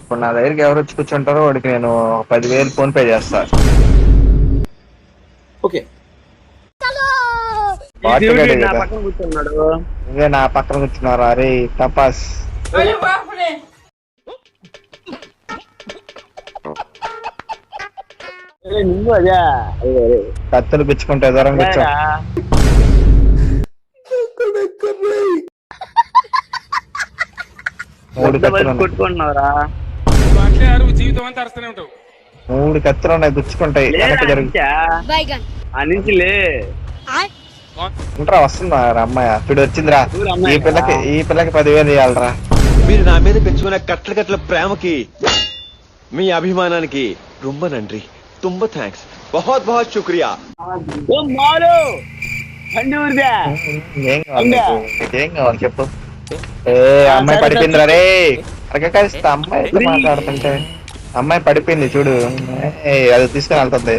ఇప్పుడు నా దగ్గరికి ఎవరు వచ్చి కూర్చుంటారో వాడికి నేను 10,000 ఫోన్ పే చేస్తా. ఓకే ఇదే నా పక్కన కూర్చున్నారు. అరే తపాస్ నువ్వు అదే కత్తులు పిచ్చుకుంటే దూరం కూర్చో. మూడు కత్తులు ఉన్నాయి గుచ్చుకుంటాయి. ఉంటా వస్తుందా అమ్మాయి ఇప్పుడు వచ్చిందిరా. ఈ పిల్లకి 10,000 ఇవ్వాలరా. మీరు నా మీద పెంచుకున్న కట్ల ప్రేమకి మీ అభిమానానికి రొంబ నండ్రి. తుంబ థ్యాంక్స్. బహుత్ బహుత్ శుక్రియా. ఏం కావాలి చెప్పు. అమ్మాయి పడిపోయిందిరా రే. అరగకాస్తా అమ్మాయి ఎట్లా మాట్లాడుతుంటే. అమ్మాయి పడిపోయింది చూడు. అది తీసుకుని వెళ్తుంది.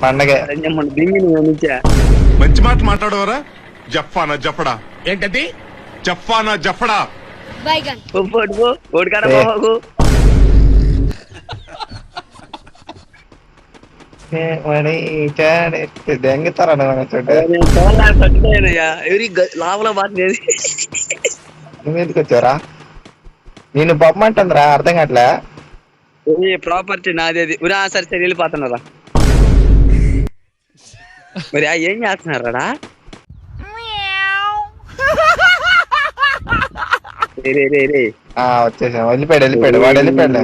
పండగ మంచి మాట మాట్లాడవరా. జఫానా జఫడా ఏంటది? జఫానా జఫడా దెంగుతారా నువ్వు ఎందుకు వచ్చారా? నేను బొమ్మంటుందిరా అర్థం కావట్లే. ప్రాపర్టీ నాదేది. సరే సరే వెళ్ళిపోతున్నారా మరి ఏం చేస్తున్నారా? వచ్చేసా. వెళ్ళిపోయాడు వాడు వెళ్ళిపోతాను.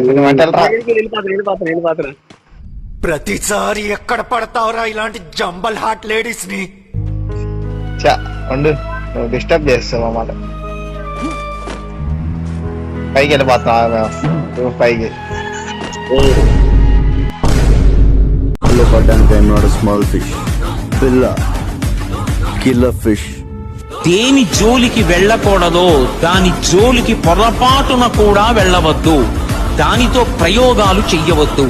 ప్రతిసారి ఎక్కడ పడతావురా ఇలాంటి జంబల్ హార్ట్ లేడీస్ ని? ఉండు నువ్వు డిస్టర్బ్ చేస్తావు అన్నమాట. పైకి వెళ్ళిపోతున్నావు. పైకి పడ్డానికి I'm not a small fish. పిల్ల కిల్లర్ ఫిష్. దేని జోలికి వెళ్ళకూడదో దాని జోలికి పొరపాటున కూడా వెళ్ళవద్దు. దానితో ప్రయోగాలు చెయ్యవద్దు.